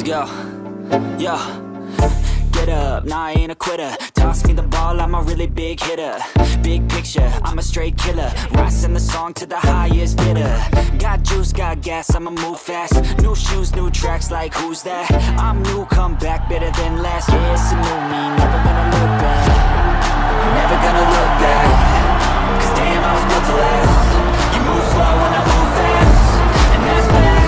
Yo, yo, get up, nah I ain't a quitter. Toss me the ball, I'm a really big hitter. Big picture, I'm a straight killer. Rising the song to the highest bidder. Got juice, got gas, I'ma move fast. New shoes, new tracks, like who's that? I'm new, come back, better than last. Yeah, it's a new me, never gonna look back. Never gonna look back. Cause damn, I was built to last. You move slow and I move fast. And that's facts.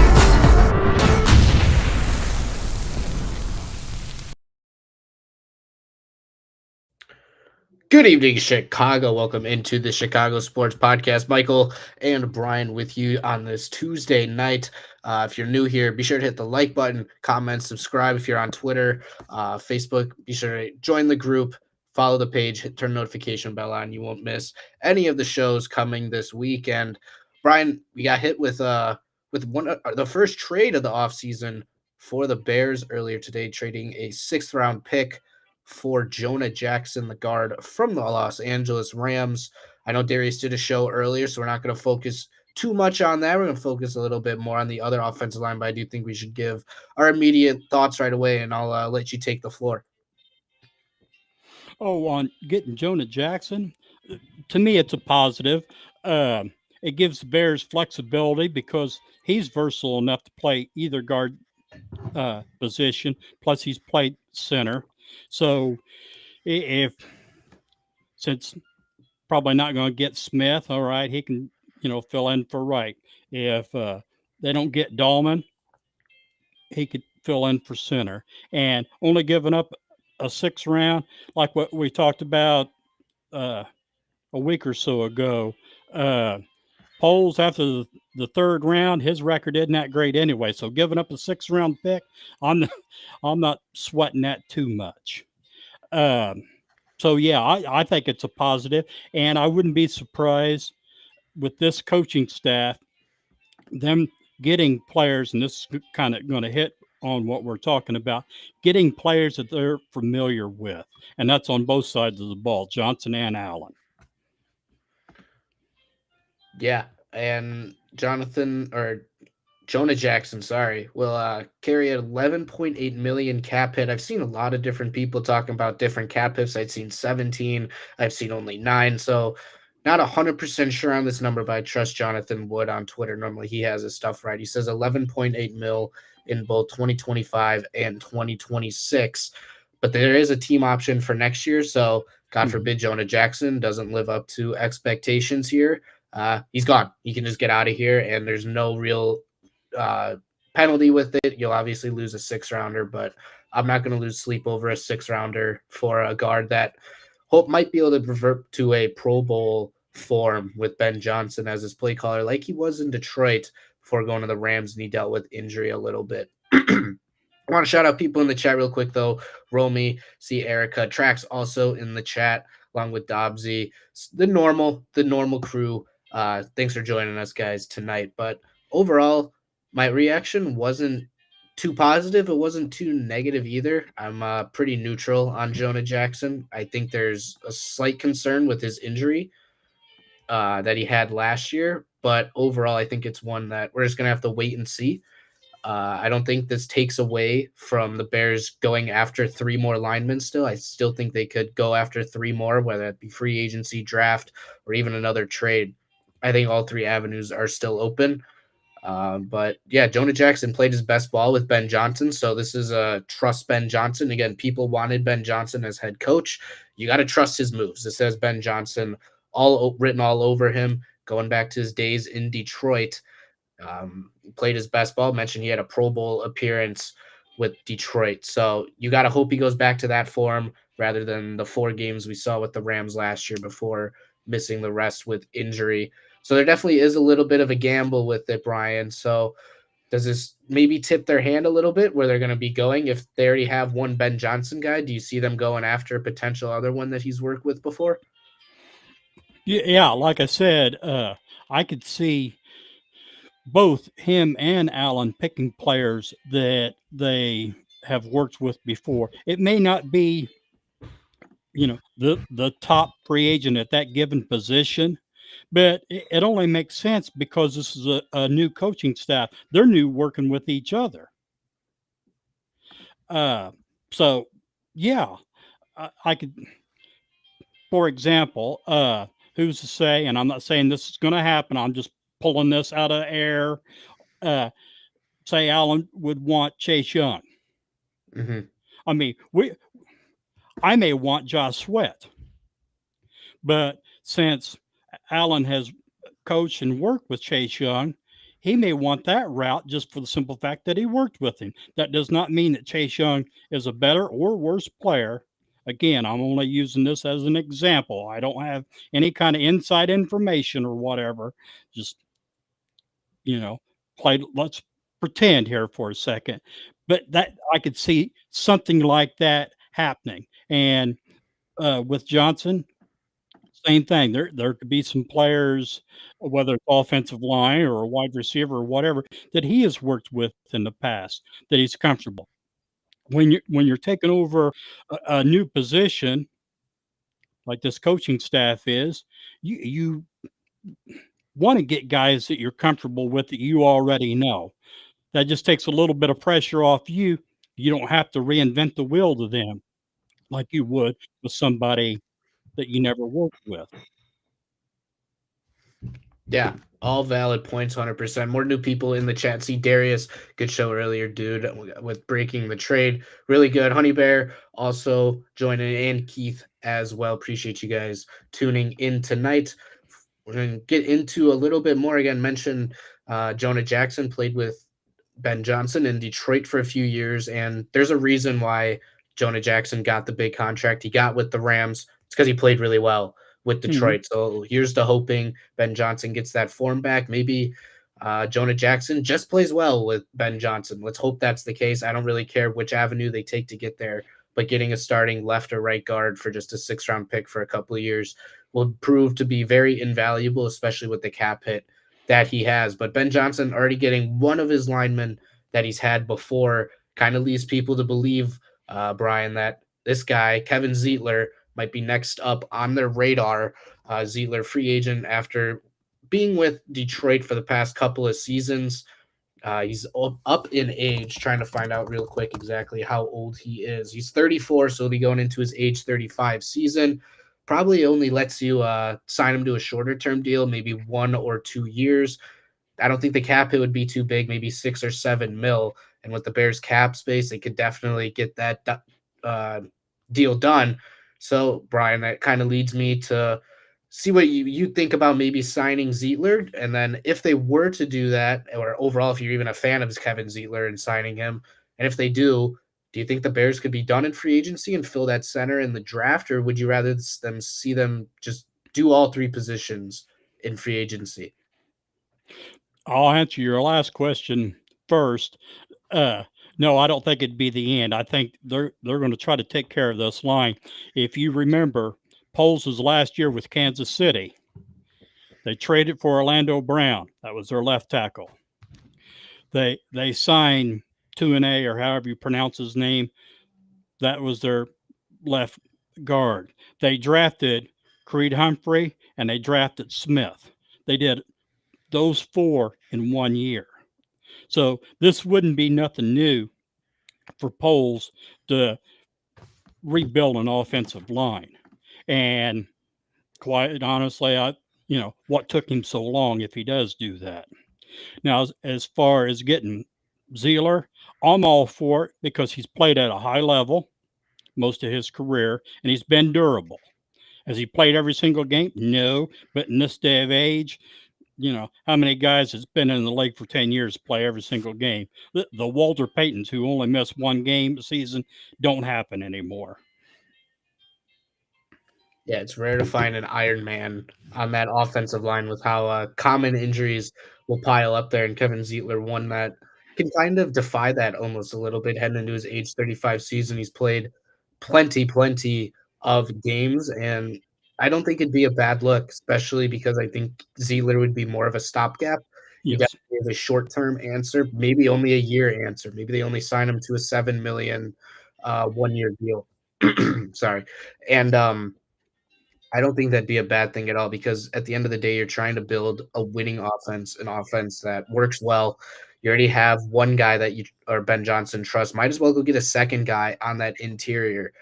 Good evening, Chicago. Welcome into the Chicago Sports Podcast. Michael and Brian with you on this Tuesday night. If you're new here, be sure to hit the like button, comment, subscribe. If you're on Twitter, Facebook, be sure to join the group, follow the page, turn the notification bell on. You won't miss any of the shows coming this weekend. Brian, we got hit with one the first trade of the offseason for the Bears earlier today, trading a 6th-round pick for Jonah Jackson, the guard from the Los Angeles Rams. I know Darius did a show earlier, so we're not going to focus too much on that. We're going to focus a little bit more on the other offensive line, but I do think we should give our immediate thoughts right away, and I'll let you take the floor. Oh, on getting Jonah Jackson, to me, it's a positive. It gives the Bears flexibility because he's versatile enough to play either guard position. Plus, he's played center. So, if since probably not going to get Smith, all right, he can fill in for right. If they don't get Dahlman, he could fill in for center. And only giving up a 6th round, like what we talked about a week or so ago. Polls after the 3rd round, his record isn't that great anyway. So giving up a 6th-round pick, I'm not sweating that too much. So yeah, I think it's a positive, and I wouldn't be surprised with this coaching staff, them getting players, and this is kind of going to hit on what we're talking about, getting players that they're familiar with, and that's on both sides of the ball, Johnson and Allen. Yeah, and Jonah Jackson, will carry an $11.8 million cap hit. I've seen a lot of different people talking about different cap hits. I've seen 17. I've seen only 9. So not 100% sure on this number, but I trust Jonathan Wood on Twitter. Normally he has his stuff right. He says 11.8 mil in both 2025 and 2026. But there is a team option for next year. So God forbid Jonah Jackson doesn't live up to expectations here. He's gone. He can just get out of here, and there's no real penalty with it. You'll obviously lose a 6th-rounder, but I'm not going to lose sleep over a 6th-rounder for a guard that hope might be able to revert to a Pro Bowl form with Ben Johnson as his play caller, like he was in Detroit before going to the Rams, and he dealt with injury a little bit. I want to shout out people in the chat real quick, though. Romy, see Erica, Trax also in the chat, along with Dobbsy, the normal crew. Thanks for joining us, guys, tonight. But overall, my reaction wasn't too positive. It wasn't too negative either. I'm pretty neutral on Jonah Jackson. I think there's a slight concern with his injury that he had last year. But overall, I think it's one that we're just going to have to wait and see. I don't think this takes away from the Bears going after 3 more linemen still. I still think they could go after 3 more, whether it be free agency, draft, or even another trade. I think all 3 avenues are still open. But yeah, Jonah Jackson played his best ball with Ben Johnson. So this is a trust Ben Johnson. Again, people wanted Ben Johnson as head coach. You got to trust his moves. This says Ben Johnson all written all over him, going back to his days in Detroit. Played his best ball. Mentioned he had a Pro Bowl appearance with Detroit. So you got to hope he goes back to that form rather than the 4 games we saw with the Rams last year before missing the rest with injury. So there definitely is a little bit of a gamble with it, Brian. So does this maybe tip their hand a little bit where they're going to be going? If they already have one Ben Johnson guy, do you see them going after a potential other one that he's worked with before? Yeah, like I said, I could see both him and Allen picking players that they have worked with before. It may not be, the top free agent at that given position, but it only makes sense because this is a new coaching staff. They're new working with each other. So yeah, I could, for example, who's to say, and I'm not saying this is going to happen, I'm just pulling this out of the air. Uh, say Allen would want Chase Young. Hmm. I mean, I may want Josh Sweat, but since Allen has coached and worked with Chase Young, he may want that route just for the simple fact that he worked with him. That does not mean that Chase Young is a better or worse player. Again, I'm only using this as an example. I don't have any kind of inside information or whatever. Just, you know, let's pretend here for a second. But that I could see something like that happening. And with Johnson, same thing. There could be some players, whether it's offensive line or a wide receiver or whatever, that he has worked with in the past that he's comfortable. When you're taking over a new position like this coaching staff is, you want to get guys that you're comfortable with that you already know. That just takes a little bit of pressure off you. You don't have to reinvent the wheel to them like you would with somebody that you never worked with. Yeah, all valid points, 100%. More new people in the chat. See Darius, good show earlier, dude, with breaking the trade. Really good. Honey Bear also joining, and Keith as well. Appreciate you guys tuning in tonight. We're going to get into a little bit more. Again, mention Jonah Jackson played with Ben Johnson in Detroit for a few years, and there's a reason why Jonah Jackson got the big contract he got with the Rams. It's because he played really well with Mhm. Detroit. So here's to hoping Ben Johnson gets that form back. Maybe Jonah Jackson just plays well with Ben Johnson. Let's hope that's the case. I don't really care which avenue they take to get there, but getting a starting left or right guard for just a 6th-round pick for a couple of years will prove to be very invaluable, especially with the cap hit that he has. But Ben Johnson already getting one of his linemen that he's had before kind of leads people to believe, Brian, that this guy, Kevin Zeitler, might be next up on their radar. Zeitler, free agent after being with Detroit for the past couple of seasons. He's up in age, trying to find out real quick exactly how old he is. He's 34, so he'll be going into his age 35 season. Probably only lets you sign him to a shorter term deal, maybe 1 or 2 years. I don't think the cap hit would be too big, maybe 6 or 7 mil. And with the Bears cap space, they could definitely get that deal done. So, Brian, that kind of leads me to see what you think about maybe signing Zeitler. And then if they were to do that, or overall, if you're even a fan of Kevin Zeitler and signing him, and if they do you think the Bears could be done in free agency and fill that center in the draft, or would you rather them see them just do all 3 positions in free agency? I'll answer your last question first. Uh, no, I don't think it'd be the end. I think they're going to try to take care of this line. If you remember, Poles' last year with Kansas City, they traded for Orlando Brown. That was their left tackle. They signed Tuane, or however you pronounce his name. That was their left guard. They drafted Creed Humphrey and they drafted Smith. They did those 4 in 1 year. So this wouldn't be nothing new for Poles to rebuild an offensive line. And quite honestly, what took him so long if he does do that? Now, as far as getting Zeitler, I'm all for it because he's played at a high level most of his career and he's been durable. Has he played every single game? No. But in this day of age, how many guys that's been in the league for 10 years play every single game? The Walter Paytons who only miss 1 game a season don't happen anymore. Yeah, it's rare to find an Iron Man on that offensive line with how common injuries will pile up there. And Kevin Zeitler, one that can kind of defy that almost a little bit heading into his age 35 season. He's played plenty of games, and I don't think it'd be a bad look, especially because I think Zeitler would be more of a stopgap. He Yes. definitely is a short-term answer, maybe only a year answer. Maybe they only sign him to a $7 million 1-year deal. Sorry. And I don't think that'd be a bad thing at all because at the end of the day, you're trying to build a winning offense, an offense that works well. You already have one guy that you or Ben Johnson trust. Might as well go get a second guy on that interior.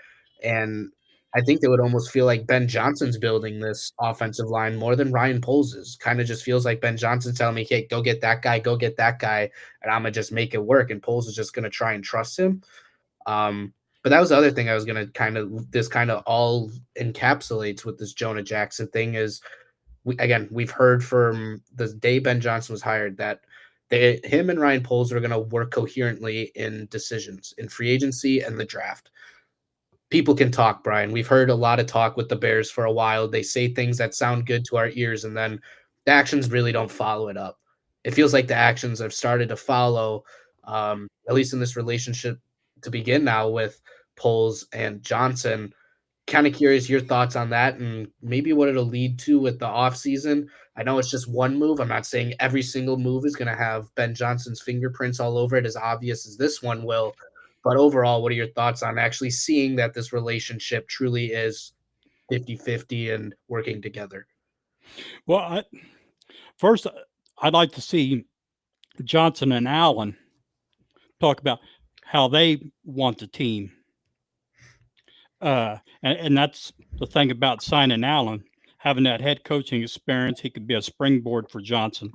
And I think it would almost feel like Ben Johnson's building this offensive line more than Ryan Poles is. Kind of just feels like Ben Johnson's telling me, hey, go get that guy, and I'm gonna just make it work. And Poles is just gonna try and trust him. But that was the other thing I was gonna kind of all encapsulates with this Jonah Jackson thing is we've heard from the day Ben Johnson was hired that him and Ryan Poles are going to work coherently in decisions in free agency and the draft. People can talk, Brian. We've heard a lot of talk with the Bears for a while. They say things that sound good to our ears, and then the actions really don't follow it up. It feels like the actions have started to follow, at least in this relationship to begin now with Poles and Johnson. Kind of curious your thoughts on that and maybe what it'll lead to with the offseason. I know it's just one move. I'm not saying every single move is going to have Ben Johnson's fingerprints all over it, as obvious as this one will. But overall, what are your thoughts on actually seeing that this relationship truly is 50-50 and working together? Well, first, I'd like to see Johnson and Allen talk about how they want the team. And that's the thing about signing Allen, having that head coaching experience. He could be a springboard for Johnson,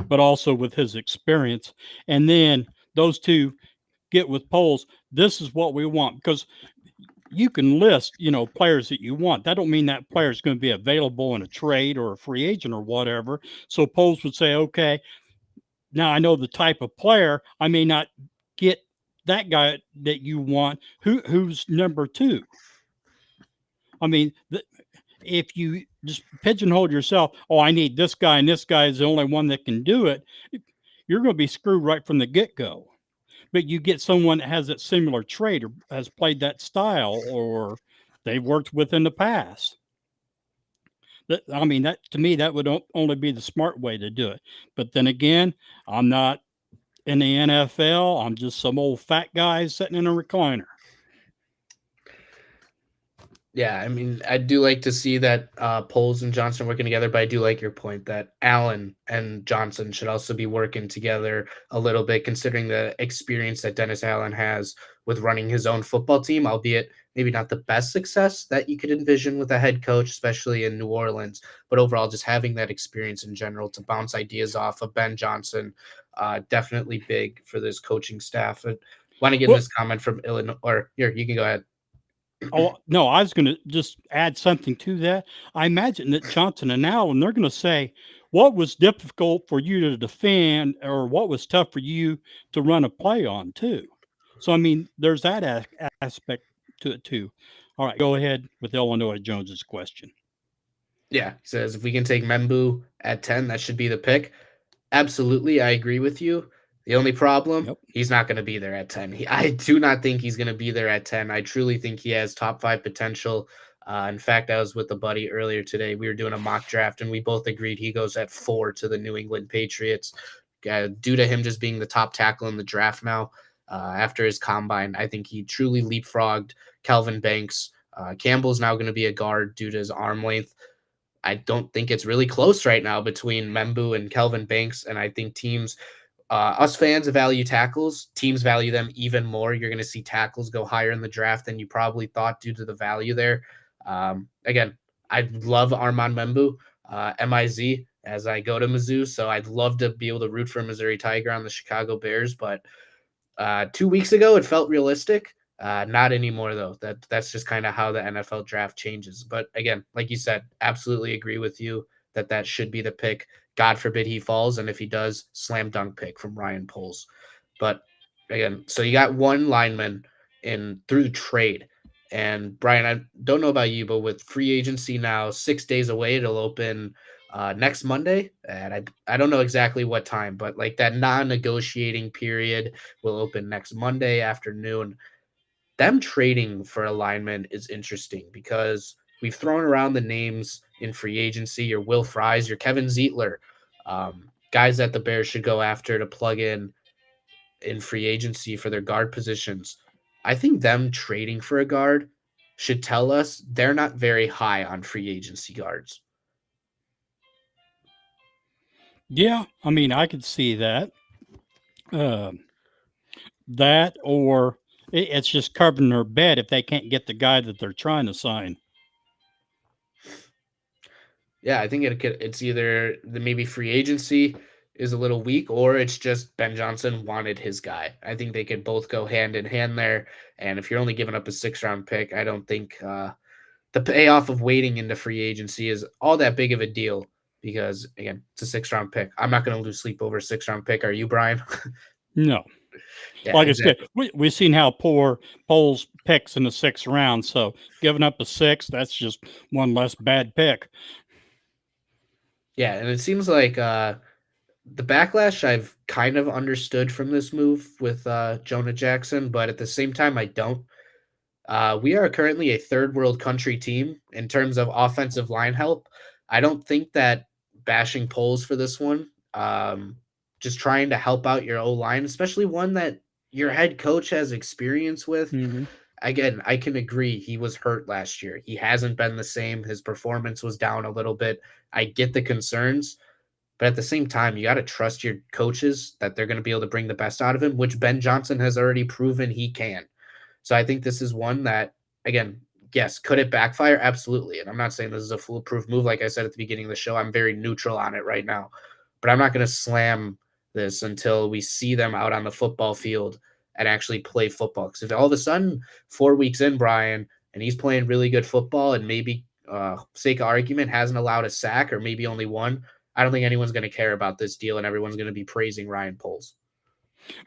but also with his experience. And then those two get with Poles. This is what we want, because you can list, players that you want. That don't mean that player is going to be available in a trade or a free agent or whatever. So Poles would say, okay, now I know the type of player. I may not get that guy that you want. Who's number two? I mean, if you just pigeonhole yourself, oh, I need this guy, and this guy is the only one that can do it, you're going to be screwed right from the get-go. But you get someone that has that similar trait or has played that style or they've worked with in the past. That to me, that would only be the smart way to do it. But then again, I'm not in the NFL. I'm just some old fat guy sitting in a recliner. Yeah, I mean, I do like to see that Poles and Johnson working together, but I do like your point that Allen and Johnson should also be working together a little bit, considering the experience that Dennis Allen has with running his own football team, albeit maybe not the best success that you could envision with a head coach, especially in New Orleans, but overall just having that experience in general to bounce ideas off of Ben Johnson, definitely big for this coaching staff. I want to get this comment from Illinois, or here, you can go ahead. Oh, no, I was going to just add something to that. I imagine that Johnson and Allen, they're going to say, what was difficult for you to defend or what was tough for you to run a play on, too. So, I mean, there's that aspect to it, too. All right, go ahead with Illinois Jones's question. Yeah, he says if we can take Membu at 10, that should be the pick. Absolutely, I agree with you. The only problem, he's not going to be there at 10. I do not think he's going to be there at 10. I truly think he has top 5 potential. In fact, I was with a buddy earlier today. We were doing a mock draft, and we both agreed he goes at 4 to the New England Patriots. Due to him just being the top tackle in the draft now, after his combine, I think he truly leapfrogged Calvin Banks. Campbell's now going to be a guard due to his arm length. I don't think it's really close right now between Membu and Kelvin Banks, and I think teams – us fans value tackles. Teams value them even more. You're going to see tackles go higher in the draft than you probably thought due to the value there. Again, I love Armand Membu, MIZ, as I go to Mizzou, so I'd love to be able to root for Missouri Tiger on the Chicago Bears, but 2 weeks ago it felt realistic. Not anymore, though. That's just kind of how the NFL draft changes. But again, like you said, absolutely agree with you that should be the pick. God forbid he falls, and if he does, slam dunk pick from Ryan Poles. But again, so you got one lineman through the trade. And Brian, I don't know about you, but with free agency now 6 days away, it'll open next Monday. And I don't know exactly what time, but like that non-negotiating period will open next Monday afternoon. Them trading for a lineman is interesting because we've thrown around the names in free agency, your Will Fries, your Kevin Zeitler, guys that the Bears should go after to plug in free agency for their guard positions. I think them trading for a guard should tell us they're not very high on free agency guards. Yeah, I mean, I could see that. Uh, that or it's just covering their bed if they can't get the guy that they're trying to sign. Yeah, I think it's either maybe free agency is a little weak, or it's just Ben Johnson wanted his guy. I think they could both go hand in hand there. And if you're only giving up a 6th round pick, I don't think the payoff of waiting into free agency is all that big of a deal because, again, it's a 6th round pick. I'm not going to lose sleep over a 6th round pick. Are you, Brian? No. Yeah, Like I said, exactly. we've seen how poor Poles picks in the 6th round. So giving up a 6, that's just one less bad pick. Yeah, and it seems like the backlash I've kind of understood from this move with Jonah Jackson, but at the same time, I don't. We are currently a third world country team in terms of offensive line help. I don't think that bashing polls for this one, just trying to help out your O line, especially one that your head coach has experience with. Mm-hmm. Again, I can agree he was hurt last year. He hasn't been the same. His performance was down a little bit. I get the concerns, but at the same time, you got to trust your coaches that they're going to be able to bring the best out of him, which Ben Johnson has already proven he can. So I think this is one that, again, yes, could it backfire? Absolutely. And I'm not saying this is a foolproof move. Like I said at the beginning of the show, I'm very neutral on it right now. But I'm not going to slam this until we see them out on the football field and actually play football. Because if all of a sudden, 4 weeks in, Brian, and he's playing really good football and maybe, sake of argument, hasn't allowed a sack or maybe only one, I don't think anyone's going to care about this deal and everyone's going to be praising Ryan Poles.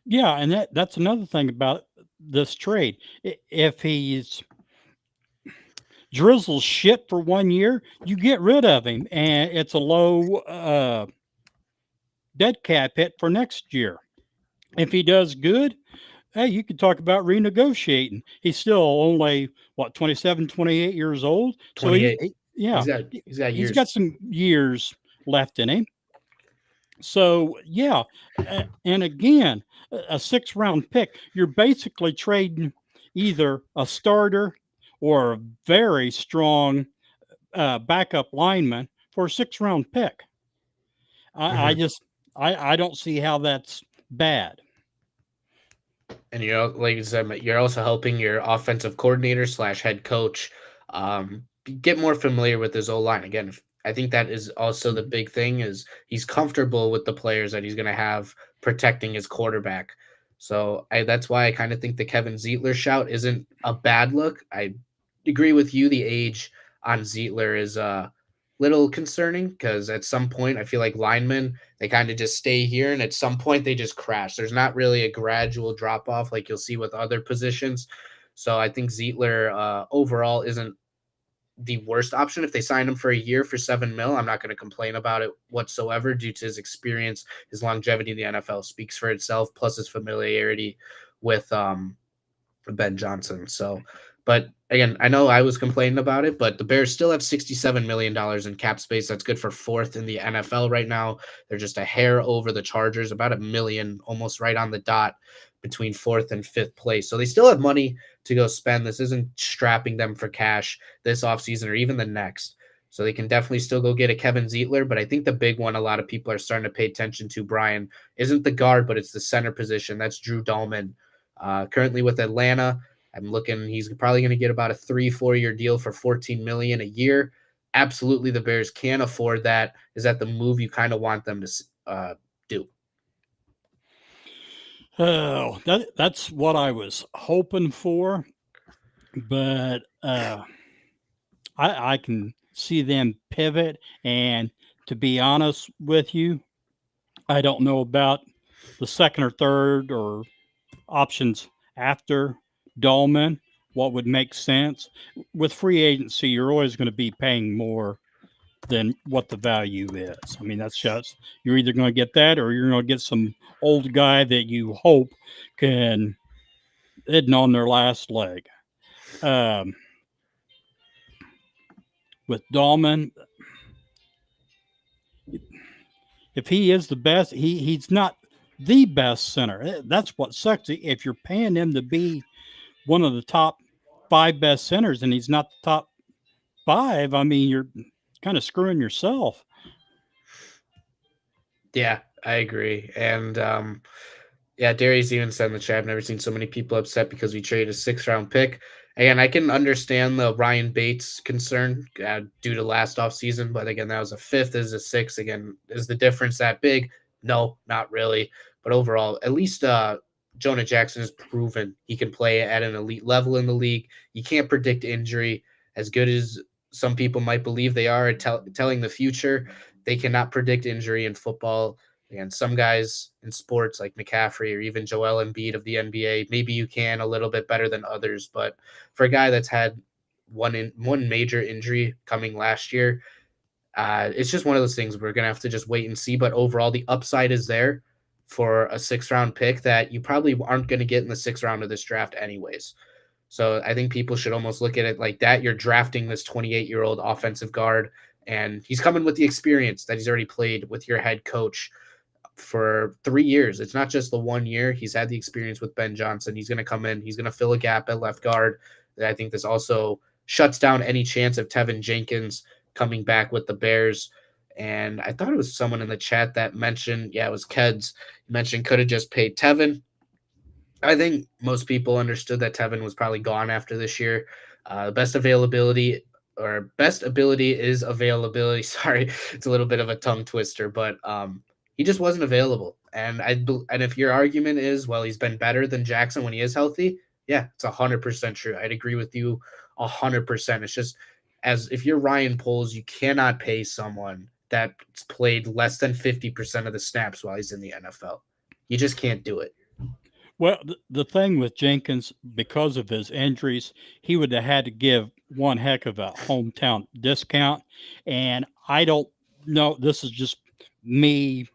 Yeah, and that's another thing about this trade. If he's drizzles shit for 1 year, you get rid of him, and it's a low dead cap hit for next year. If he does good, hey, you could talk about renegotiating. He's still only, what, 27, 28 years old? So, 28. yeah, He's got he's years. got some years left in him. So, yeah. And again, a 6th round pick, you're basically trading either a starter or a very strong backup lineman for a 6th round pick. I just, I don't see how that's bad. And you're, like you said, you're also helping your offensive coordinator / head coach get more familiar with his O line. Again, I think that is also the big thing is he's comfortable with the players that he's going to have protecting his quarterback. So that's why I kind of think the Kevin Zeitler shout isn't a bad look. I agree with you. The age on Zeitler is little concerning because at some point I feel like linemen, they kind of just stay here and at some point they just crash. There's not really a gradual drop off like you'll see with other positions. So I think Zeitler overall isn't the worst option. If they sign him for a year for $7 million, I'm not going to complain about it whatsoever due to his experience. His longevity in the NFL speaks for itself, plus his familiarity with Ben Johnson. So, but again, I know I was complaining about it, but the Bears still have $67 million in cap space. That's good for 4th in the NFL right now. They're just a hair over the Chargers, about $1 million, almost right on the dot between 4th and 5th place. So they still have money to go spend. This isn't strapping them for cash this offseason or even the next. So they can definitely still go get a Kevin Zeitler. But I think the big one a lot of people are starting to pay attention to, Brian, isn't the guard, but it's the center position. That's Drew Dahlman. Currently with Atlanta, I'm looking, he's probably going to get about a 3-4 year deal for $14 million a year. Absolutely, the Bears can afford that. Is that the move you kind of want them to do? Oh, that's what I was hoping for, but I can see them pivot. And to be honest with you, I don't know about the second or third or options after Dolman, what would make sense. With free agency, you're always going to be paying more than what the value is. I mean, that's just, you're either going to get that or you're going to get some old guy that you hope can hidden on their last leg. With Dahlman, if he is the best, he's not the best center. That's what sucks. If you're paying him to be one of the top 5 best centers and he's not the top 5, I mean, you're kind of screwing yourself. Yeah, I agree. And Yeah, Darius even said in the chat, I've never seen so many people upset because we traded a 6th-round pick. Again, I can understand the Ryan Bates concern due to last offseason, but again, that was a 5th, is a 6th. Again, is the difference that big? No, not really. But overall, at least Jonah Jackson has proven he can play at an elite level in the league. You can't predict injury. As good as some people might believe they are at telling the future, they cannot predict injury in football. And some guys in sports like McCaffrey or even Joel Embiid of the NBA, maybe you can a little bit better than others. But for a guy that's had one major injury coming last year, it's just one of those things we're going to have to just wait and see. But overall, the upside is there for a 6th-round pick that you probably aren't going to get in the 6th round of this draft anyways. So I think people should almost look at it like that. You're drafting this 28-year-old offensive guard, and he's coming with the experience that he's already played with your head coach for 3 years. It's not just the 1 year. He's had the experience with Ben Johnson. He's going to come in. He's going to fill a gap at left guard. I think this also shuts down any chance of Tevin Jenkins coming back with the Bears. And I thought it was someone in the chat that mentioned, it was Keds, mentioned could have just paid Tevin. I think most people understood that Tevin was probably gone after this year. Best ability is availability. Sorry, it's a little bit of a tongue twister, but he just wasn't available. And if your argument is, well, he's been better than Jackson when he is healthy, yeah, it's 100% true. I'd agree with you 100%. It's just, as if you're Ryan Poles, you cannot pay someone that's played less than 50% of the snaps while he's in the NFL. You just can't do it. Well, the thing with Jenkins, because of his injuries, he would have had to give one heck of a hometown discount. And I don't know, this is just me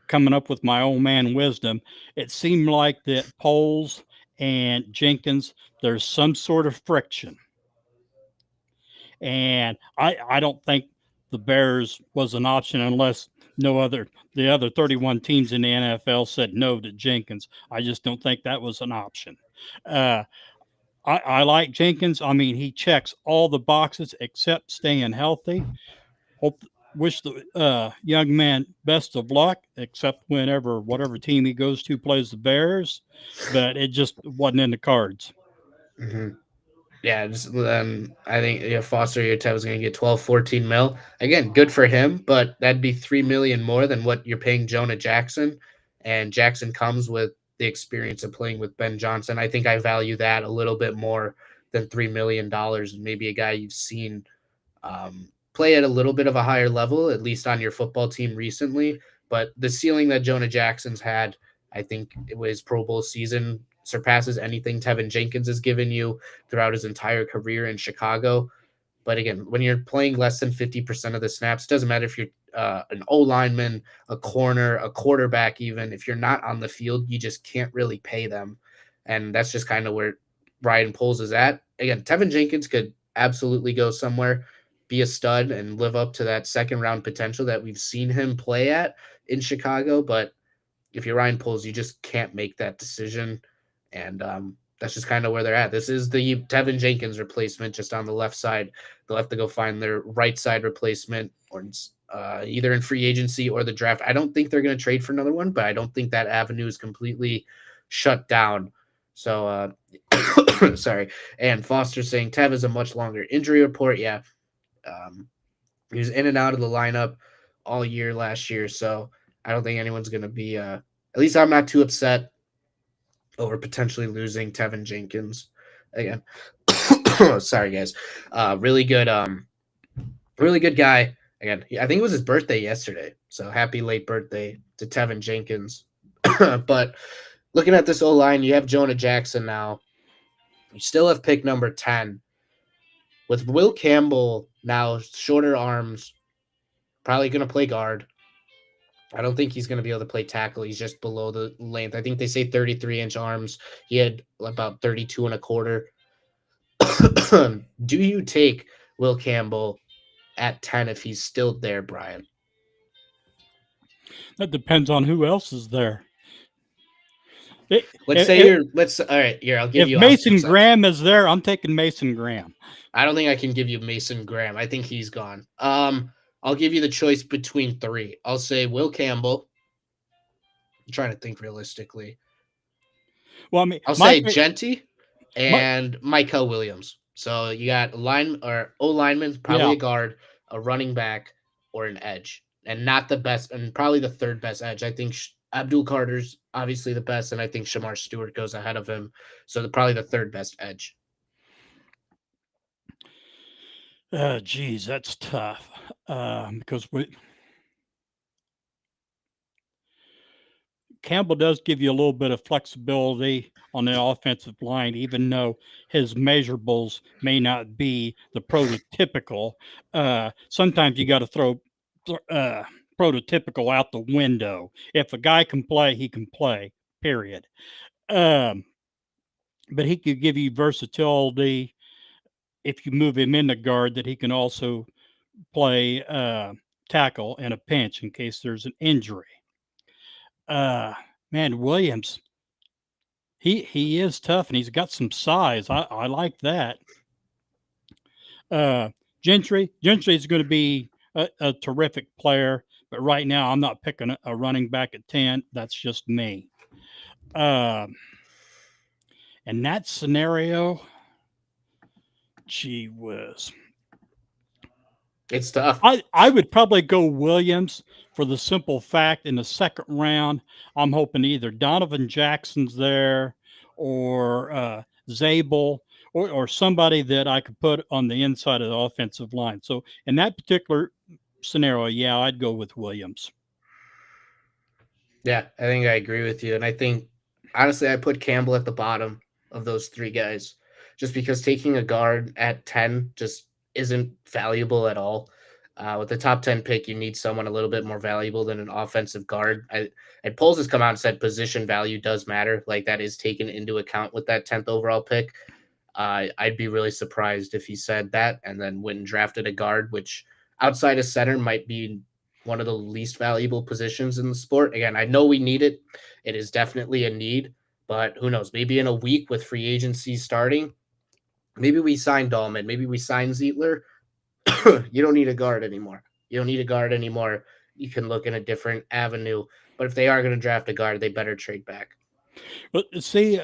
coming up with my old man wisdom. It seemed like that Poles and Jenkins, there's some sort of friction. And I don't think the Bears was an option unless the other 31 teams in the NFL said no to Jenkins. I just don't think that was an option. I like Jenkins. I mean, he checks all the boxes except staying healthy. Wish the young man best of luck, except whatever team he goes to plays the Bears, but it just wasn't in the cards. Mm-hmm. Yeah, I think Foster Tev is going to get 12, 14 mil. Again, good for him, but that'd be $3 million more than what you're paying Jonah Jackson. And Jackson comes with the experience of playing with Ben Johnson. I think I value that a little bit more than $3 million. Maybe a guy you've seen play at a little bit of a higher level, at least on your football team recently. But the ceiling that Jonah Jackson's had, I think it was Pro Bowl season, surpasses anything Tevin Jenkins has given you throughout his entire career in Chicago. But again, when you're playing less than 50% of the snaps, doesn't matter if you're an O lineman, a corner, a quarterback, even if you're not on the field, you just can't really pay them. And that's just kind of where Ryan Poles is at. Again, Tevin Jenkins could absolutely go somewhere, be a stud, and live up to that 2nd-round potential that we've seen him play at in Chicago. But if you're Ryan Poles, you just can't make that decision. And that's just kind of where they're at. This is the Tevin Jenkins replacement just on the left side. They'll have to go find their right side replacement or either in free agency or the draft. I don't think they're going to trade for another one, but I don't think that avenue is completely shut down. So, sorry. And Foster saying Tev is a much longer injury report. Yeah. He was in and out of the lineup all year last year. So I don't think anyone's going to be, at least I'm not too upset over potentially losing Tevin Jenkins again. Sorry, guys. Really good guy. Again, I think it was his birthday yesterday. So happy late birthday to Tevin Jenkins. But looking at this O-line, you have Jonah Jackson now. You still have pick number 10. With Will Campbell now, shorter arms, probably going to play guard. I don't think he's going to be able to play tackle. He's just below the length. I think they say 33-inch arms. He had about 32 and a quarter. Do you take Will Campbell at 10 if he's still there, Brian? That depends on who else is there. All right, here, I'll give you. If Mason Graham is there, I'm taking Mason Graham. I don't think I can give you Mason Graham. I think he's gone. I'll give you the choice between 3. I'll say Will Campbell. I'm trying to think realistically. Well, I mean, I'll my say fa- Genty my and Michael Williams. So you got a line or O lineman, probably yeah. a guard, a running back, or an edge, and not the best, and probably the third best edge. I think Abdul Carter's obviously the best, and I think Shamar Stewart goes ahead of him. So probably the third best edge. Geez, that's tough. Because Campbell does give you a little bit of flexibility on the offensive line, even though his measurables may not be the prototypical. Sometimes you got to throw prototypical out the window. If a guy can play, he can play, period. Um, but he could give you versatility if you move him in the guard, that he can also play tackle in a pinch in case there's an injury. Uh, Man, Williams, he is tough and he's got some size. I like that. Uh, Gentry is going to be a terrific player, but right now I'm not picking a running back at 10. That's just me. In that scenario, gee whiz. It's tough. I would probably go Williams for the simple fact in the second round, I'm hoping either Donovan Jackson's there or Zabel or somebody that I could put on the inside of the offensive line. So in that particular scenario, yeah, I'd go with Williams. Yeah, I think I agree with you. And I think, honestly, I put Campbell at the bottom of those three guys just because taking a guard at 10 just isn't valuable at all. With the top 10 pick, you need someone a little bit more valuable than an offensive guard. And Poles has come out and said position value does matter. Like that is taken into account with that 10th overall pick. I'd be really surprised if he said that and then went and drafted a guard, which outside of center might be one of the least valuable positions in the sport. Again, I know we need it. It is definitely a need, but who knows? Maybe in a week with free agency starting, maybe we sign Dahlman, maybe we sign Zeitler. You don't need a guard anymore. You don't need a guard anymore. You can look in a different avenue. But if they are going to draft a guard, they better trade back. But see,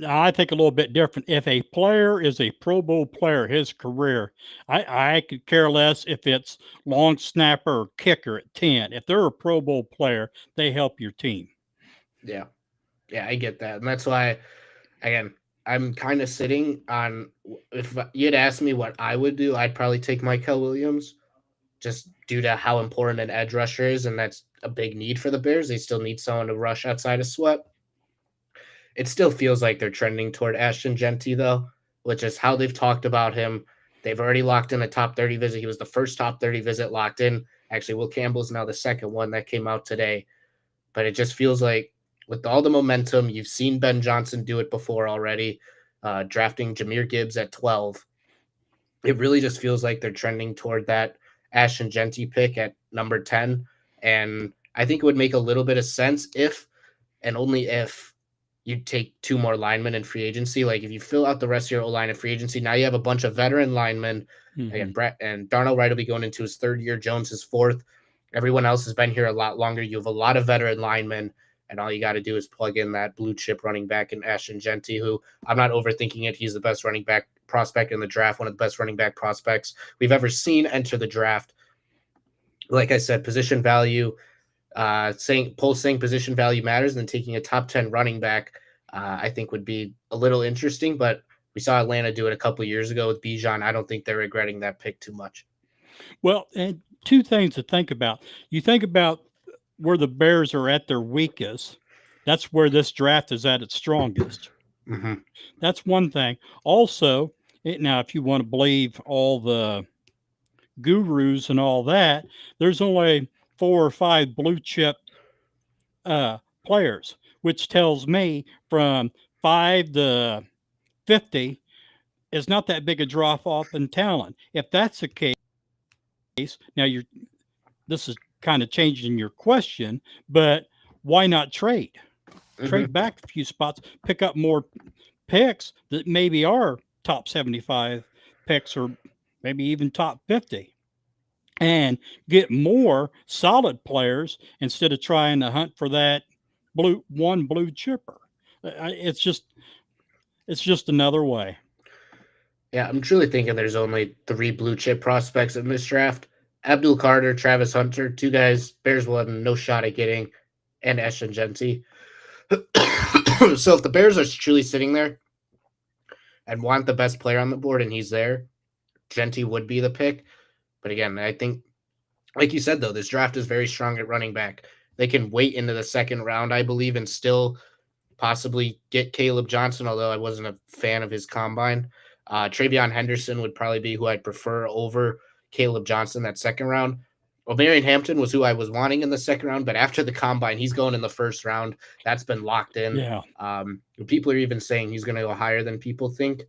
I think a little bit different. If a player is a Pro Bowl player, his career, I could care less if it's long snapper or kicker at 10. If they're a Pro Bowl player, they help your team. Yeah. Yeah, I get that. And that's why, again, I'm kind of sitting on, if you'd asked me what I would do, I'd probably take Michael Williams just due to how important an edge rusher is. And that's a big need for the Bears. They still need someone to rush outside of Sweat. It still feels like they're trending toward Ashton Genty, though, which is how they've talked about him. They've already locked in a top 30 visit. He was the first top 30 visit locked in. Actually, Will Campbell's now the second one that came out today. But it just feels like with all the momentum, you've seen Ben Johnson do it before already, drafting Jahmyr Gibbs at 12. It really just feels like they're trending toward that Ashton Genty pick at number 10. And I think it would make a little bit of sense if and only if you take two more linemen in free agency. Like if you fill out the rest of your O-line in free agency, now you have a bunch of veteran linemen. Again, Brett and Darnell Wright will be going into his third year. Jones his fourth. Everyone else has been here a lot longer. You have a lot of veteran linemen, and all you got to do is plug in that blue chip running back in Ashton Genty, who I'm not overthinking it. He's the best running back prospect in the draft, one of the best running back prospects we've ever seen enter the draft. Like I said, position value, saying position value matters, and then taking a top 10 running back, I think would be a little interesting. But we saw Atlanta do it a couple of years ago with Bijan. I don't think they're regretting that pick too much. Well, and two things to think about. You think about where the Bears are at their weakest. That's where this draft is at its strongest. Mm-hmm. That's one thing. Also, now if you want to believe all the gurus and all that, there's only 4 or 5 blue chip players, which tells me from 5 to 50 is not that big a drop off in talent. If that's the case, now this is kind of changing your question, but why not trade? Mm-hmm. Trade back a few spots, pick up more picks that maybe are top 75 picks or maybe even top 50, and get more solid players instead of trying to hunt for that blue chipper. It's just another way. Yeah, I'm truly thinking there's only 3 blue chip prospects in this draft. Abdul Carter, Travis Hunter, 2 guys Bears will have no shot at getting, and Ashton Genty. So if the Bears are truly sitting there and want the best player on the board and he's there, Genty would be the pick. But again, I think, like you said, though, this draft is very strong at running back. They can wait into the second round, I believe, and still possibly get Caleb Johnson, although I wasn't a fan of his combine. Travion Henderson would probably be who I'd prefer over Caleb Johnson that second round. O'Marion Hampton was who I was wanting in the second round, but after the combine, he's going in the first round. That's been locked in. Yeah. People are even saying he's going to go higher than people think,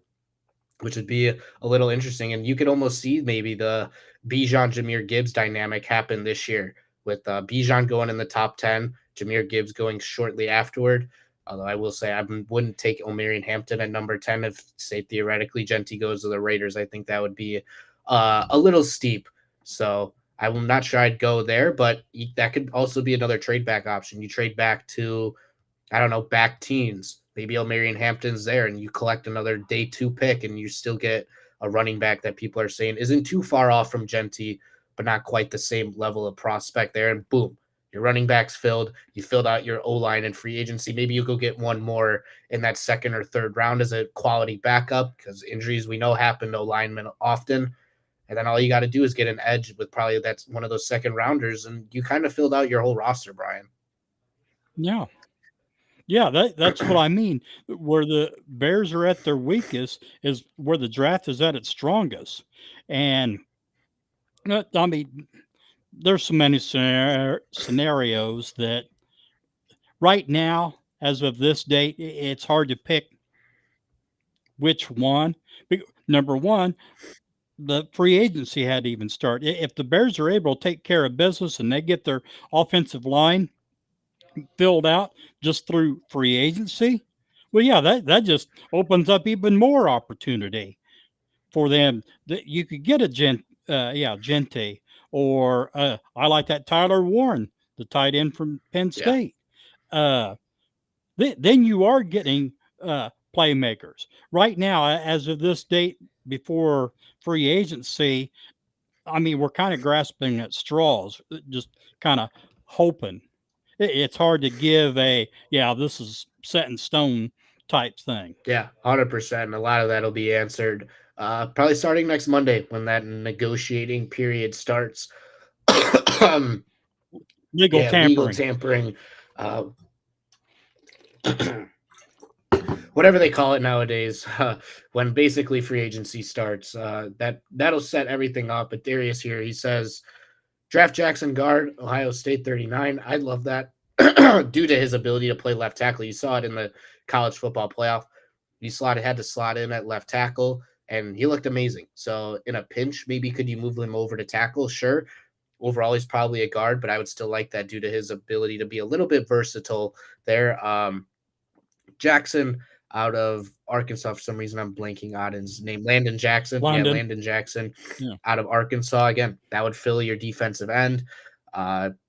which would be a little interesting. And you could almost see maybe the Bijan Jahmyr Gibbs dynamic happen this year with Bijan going in the top 10, Jahmyr Gibbs going shortly afterward. Although I will say I wouldn't take O'Marion Hampton at number 10 if, say, theoretically Genty goes to the Raiders. I think that would be a little steep. So I'm not sure I'd go there, but that could also be another trade back option. You trade back to, I don't know, back teens. Maybe O'Marion Hampton's there and you collect another day 2 pick and you still get a running back that people are saying isn't too far off from Genty, but not quite the same level of prospect there. And boom, your running back's filled. You filled out your O-line in free agency. Maybe you go get one more in that second or third round as a quality backup because injuries we know happen to linemen often. And then all you got to do is get an edge with probably that's one of those second rounders. And you kind of filled out your whole roster, Brian. Yeah. Yeah, that's what I mean. Where the Bears are at their weakest is where the draft is at its strongest. And I mean, there's so many scenarios that right now, as of this date, it's hard to pick which one. Number one, the free agency had to even start. If the Bears are able to take care of business and they get their offensive line filled out just through free agency, well, yeah, that just opens up even more opportunity for them. That you could get a Gente, or I like that Tyler Warren, the tight end from Penn State. Yeah. Then you are getting playmakers. Right now, as of this date before free agency, I mean, we're kind of grasping at straws, just kind of hoping. It's hard to give this is set in stone type thing. Yeah, 100%. A lot of that will be answered probably starting next Monday when that negotiating period starts. Legal tampering. Legal tampering. Whatever they call it nowadays, when basically free agency starts, that'll set everything up. But Darius here, he says, draft Jackson guard, Ohio State 39. I love that due to his ability to play left tackle. You saw it in the college football playoff. He had to slot in at left tackle, and he looked amazing. So in a pinch, maybe could you move him over to tackle? Sure. Overall, he's probably a guard, but I would still like that due to his ability to be a little bit versatile there. Jackson out of Arkansas, for some reason I'm blanking on his name. Landon Jackson. Yeah, Landon Jackson out of Arkansas. Again, that would fill your defensive end.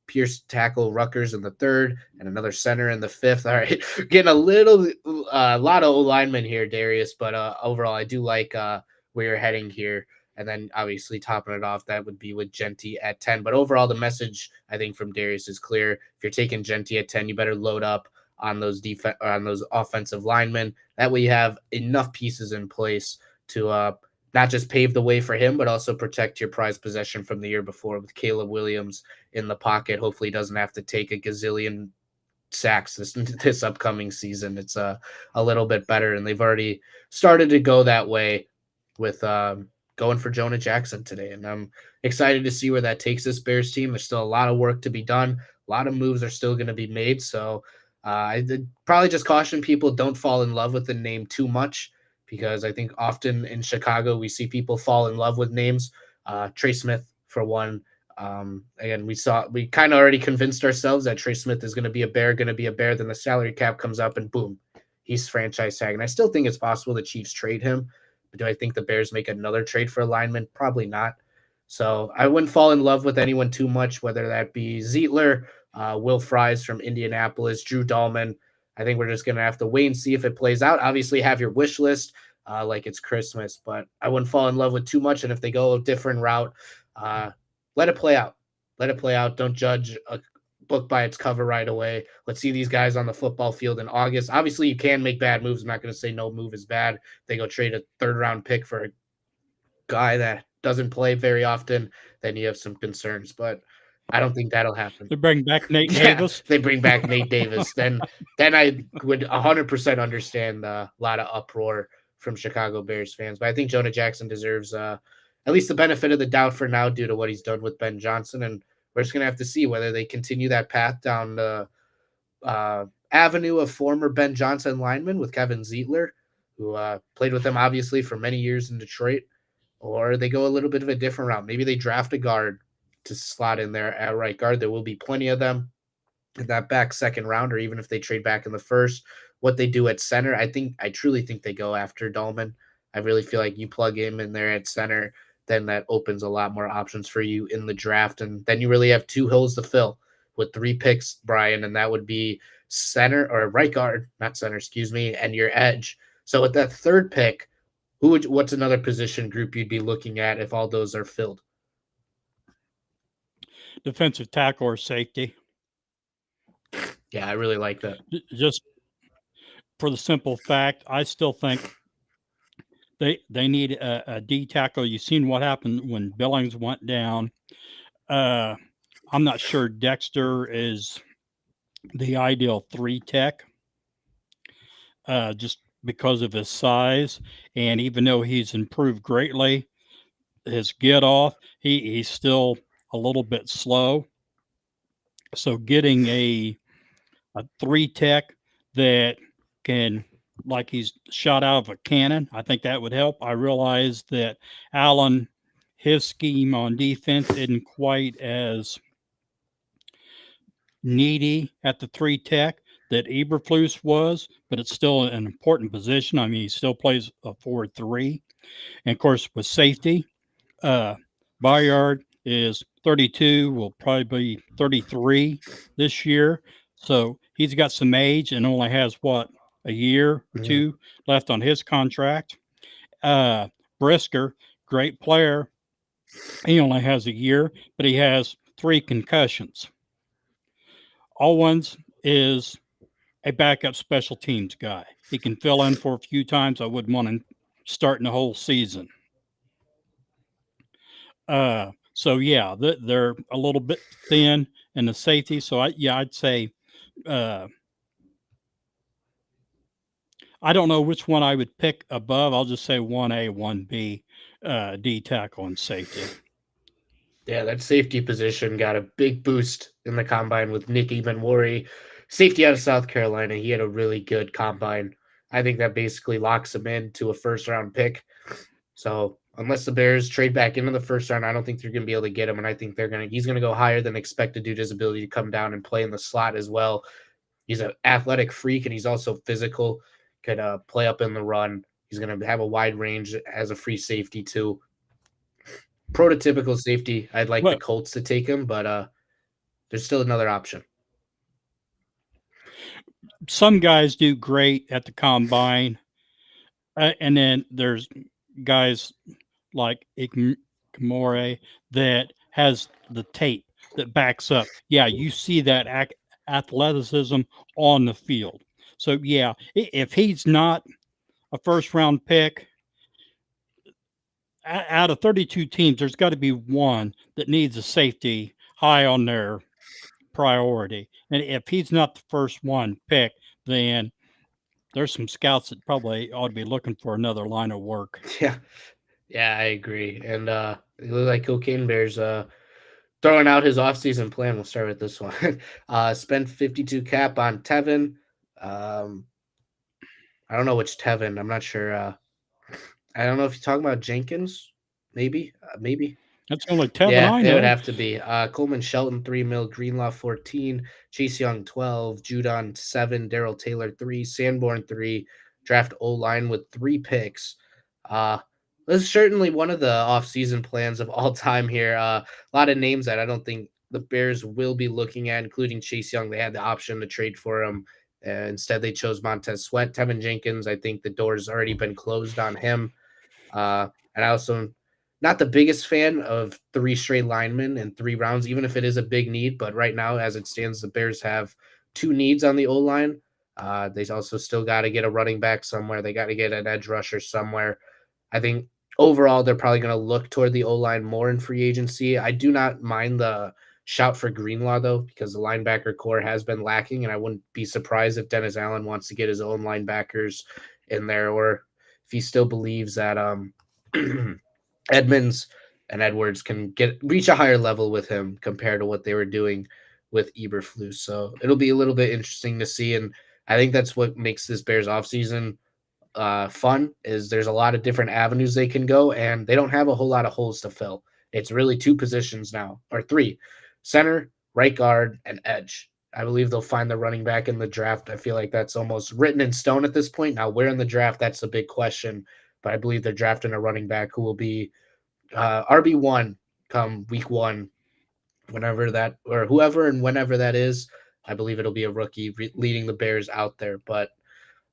Pierce tackle Rutgers in the third, and another center in the fifth. All right, getting a lot of linemen here, Darius, but overall, I do like where you're heading here. And then obviously topping it off, that would be with Genty at 10. But overall, the message I think from Darius is clear. If you're taking Genty at 10, you better load up on those offensive linemen. That way you have enough pieces in place to not just pave the way for him, but also protect your prized possession from the year before with Caleb Williams in the pocket. Hopefully he doesn't have to take a gazillion sacks this upcoming season. It's a little bit better, and they've already started to go that way with going for Jonah Jackson today. And I'm excited to see where that takes this Bears team. There's still a lot of work to be done. A lot of moves are still going to be made. So I probably just caution people, don't fall in love with the name too much, because I think often in Chicago, we see people fall in love with names. Trey Smith, for one. Again, we kind of already convinced ourselves that Trey Smith is going to be a Bear. Then the salary cap comes up and boom, he's franchise tag. And I still think it's possible the Chiefs trade him. But do I think the Bears make another trade for a lineman? Probably not. So I wouldn't fall in love with anyone too much, whether that be Zeitler, Will Fries from Indianapolis, Drew Dahlman. I think we're just going to have to wait and see if it plays out. Obviously, have your wish list like it's Christmas, but I wouldn't fall in love with too much. And if they go a different route, let it play out. Let it play out. Don't judge a book by its cover right away. Let's see these guys on the football field in August. Obviously, you can make bad moves. I'm not going to say no move is bad. They go trade a third-round pick for a guy that doesn't play very often, then you have some concerns. But I don't think that'll happen. They bring back Nate Yeah, Davis. they bring back Nate Davis. Then I would 100% understand a lot of uproar from Chicago Bears fans. But I think Jonah Jackson deserves at least the benefit of the doubt for now due to what he's done with Ben Johnson. And we're just going to have to see whether they continue that path down the avenue of former Ben Johnson linemen with Kevin Zeitler, who played with them obviously for many years in Detroit, or they go a little bit of a different route. Maybe they draft a guard to slot in there at right guard. There will be plenty of them in that back second round, or even if they trade back in the first. What they do at center, I truly think they go after Dahlman. I really feel like you plug him in there at center, then that opens a lot more options for you in the draft. And then you really have two holes to fill with 3 picks, Brian, and that would be center or right guard, not center, excuse me, and your edge. So with that third pick, what's another position group you'd be looking at if all those are filled? Defensive tackle or safety. Yeah, I really like that. Just for the simple fact, I still think they need a D tackle. You've seen what happened when Billings went down. I'm not sure Dexter is the ideal 3 tech, just because of his size. And even though he's improved greatly, his get off, he's still a little bit slow. So getting a 3 tech that can, like he's shot out of a cannon, I think that would help. I realize that Allen, his scheme on defense isn't quite as needy at the 3 tech that Eberflus was, but it's still an important position. I mean, he still plays a 4-3. And of course, with safety, Bayard is 32, will probably be 33 this year. So he's got some age and only has a year or 2 left on his contract. Brisker, great player. He only has a year, but he has 3 concussions. Owens is a backup special teams guy. He can fill in for a few times. I wouldn't want him starting the whole season. So yeah, they're a little bit thin in the safety. So I'd say I don't know which one I would pick above. I'll just say 1A, 1B, D tackle and safety. Yeah, that safety position got a big boost in the combine with Nick Ebenwari, safety out of South Carolina. He had a really good combine. I think that basically locks him into a first-round pick. So unless the Bears trade back into the first round, I don't think they're going to be able to get him. And I think he's going to go higher than expected due to his ability to come down and play in the slot as well. He's an athletic freak, and he's also physical, could play up in the run. He's going to have a wide range as a free safety too. Prototypical safety. I'd like the Colts to take him, but there's still another option. Some guys do great at the combine, and then there's guys like Ikamore that has the tape that backs up. Yeah, you see that athleticism on the field. So yeah, if he's not a first-round pick, out of 32 teams, there's got to be one that needs a safety high on their priority. And if he's not the first one picked, then there's some scouts that probably ought to be looking for another line of work. Yeah, I agree. And it looks like Cocaine Bears throwing out his offseason plan. We'll start with this one. Spend 52 cap on Tevin. I don't know which Tevin. I'm not sure. I don't know if you're talking about Jenkins. Maybe. That's only Tevin I know. It would have to be. Coleman Shelton, 3 mil. Greenlaw, 14. Chase Young, 12. Judon, 7. Daryl Taylor, 3. Sanborn, 3. Draft O-line with 3 picks. This is certainly one of the offseason plans of all time here. A lot of names that I don't think the Bears will be looking at, including Chase Young. They had the option to trade for him Instead, they chose Montez Sweat. Tevin Jenkins, I think the door's already been closed on him. And I also not the biggest fan of 3 straight linemen in 3 rounds, even if it is a big need. But right now, as it stands, the Bears have 2 needs on the O-line. They also still got to get a running back somewhere. They got to get an edge rusher somewhere. I think overall, they're probably going to look toward the O-line more in free agency. I do not mind the shout for Greenlaw, though, because the linebacker core has been lacking, and I wouldn't be surprised if Dennis Allen wants to get his own linebackers in there, or if he still believes that Edmonds and Edwards can reach a higher level with him compared to what they were doing with Eberflus. So it'll be a little bit interesting to see, and I think that's what makes this Bears offseason fun, is there's a lot of different avenues they can go, and they don't have a whole lot of holes to fill. It's really 2 positions now, or 3: center, right guard, and edge. I believe they'll find the running back in the draft. I feel like that's almost written in stone at this point. Now, where in the draft, that's the big question, but I believe they're drafting a running back who will be RB1 come week 1, whenever that, or whoever and whenever that is. I believe it'll be a rookie leading the Bears out there. But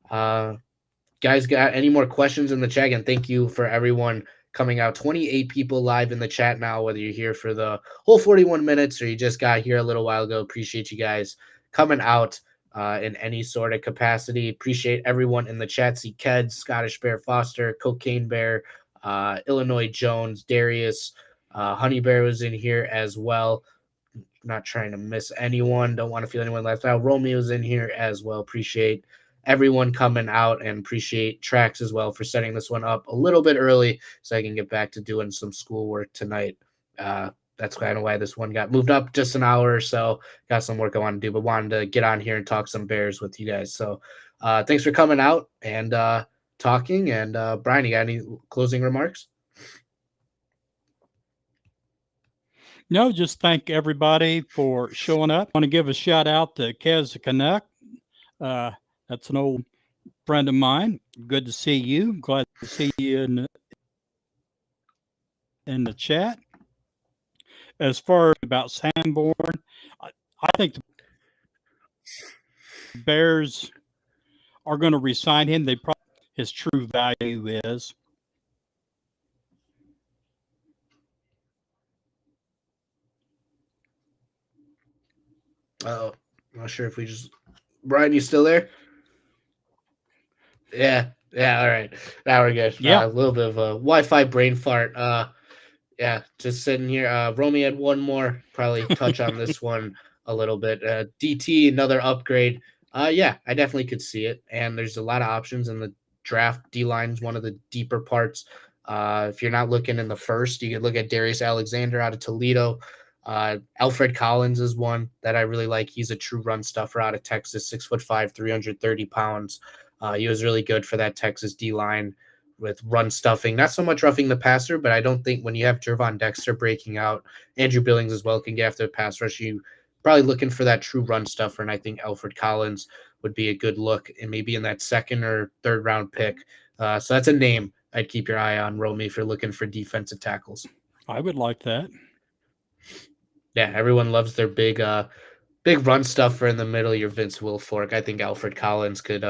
guys, got any more questions in the chat? And thank you for everyone coming out. 28 people live in the chat now, whether you're here for the whole 41 minutes or you just got here a little while ago. Appreciate you guys coming out in any sort of capacity. Appreciate everyone in the chat. See Ked, Scottish Bear Foster, Cocaine Bear, Illinois Jones, Darius, Honey Bear was in here as well. Not trying to miss anyone. Don't want to feel anyone left out. Romeo's in here as well. Appreciate everyone coming out, and appreciate Trax as well for setting this one up a little bit early so I can get back to doing some schoolwork tonight. That's kind of why this one got moved up just an hour or so. Got some work I want to do, but wanted to get on here and talk some Bears with you guys. So thanks for coming out and talking. And Brian, you got any closing remarks? No, just thank everybody for showing up. I want to give a shout out to Kez the Canuck. That's an old friend of mine. Good to see you. Glad to see you in the chat. As far as about Sanborn, I think the Bears are going to re-sign him. They probably his true value is. Oh, I'm not sure if we just Brian, you still there? Yeah. All right. Now we're good. Yeah. A little bit of a Wi-Fi brain fart. Yeah, just sitting here. Romy had one more. Probably touch on this one a little bit. DT, another upgrade. Yeah, I definitely could see it. And there's a lot of options in the draft. D-line's one of the deeper parts. If you're not looking in the first, you could look at Darius Alexander out of Toledo. Alfred Collins is one that I really like. He's a true run stuffer out of Texas, 6'5", 330 pounds. He was really good for that Texas D-line with run stuffing, not so much roughing the passer, but I don't think when you have Jervon Dexter breaking out, Andrew Billings as well can get after the pass rush. You probably looking for that true run stuffer, and I think Alfred Collins would be a good look, and maybe in that 2nd or 3rd round pick. So that's a name I'd keep your eye on, Romy, if you're looking for defensive tackles. I would like that. Yeah, everyone loves their big run stuffer in the middle. Your Vince Wilfork. I think Alfred Collins could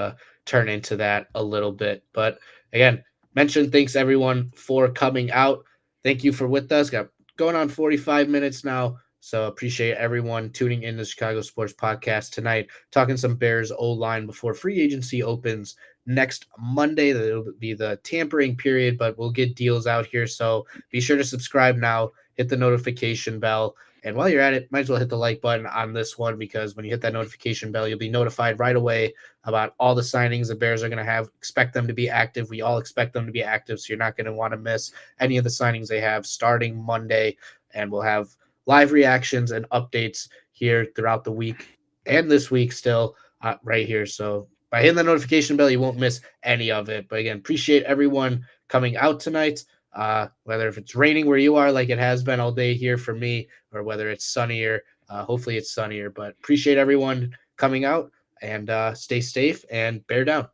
turn into that a little bit. But again, thanks everyone for coming out. Thank you for with us. Got going on 45 minutes now. So appreciate everyone tuning in to Chicago Sports Podcast tonight, talking some Bears O-line before free agency opens next Monday. It'll be the tampering period, but we'll get deals out here. So be sure to subscribe now, hit the notification bell. And while you're at it, might as well hit the like button on this one, because when you hit that notification bell, you'll be notified right away about all the signings the Bears are going to have. Expect them to be active. We all expect them to be active, so you're not going to want to miss any of the signings they have starting Monday. And we'll have live reactions and updates here throughout the week and this week still right here. So by hitting the notification bell, you won't miss any of it. But again, appreciate everyone coming out tonight. Whether if it's raining where you are, like it has been all day here for me, or whether it's sunnier, hopefully it's sunnier, but appreciate everyone coming out, and stay safe and bear down.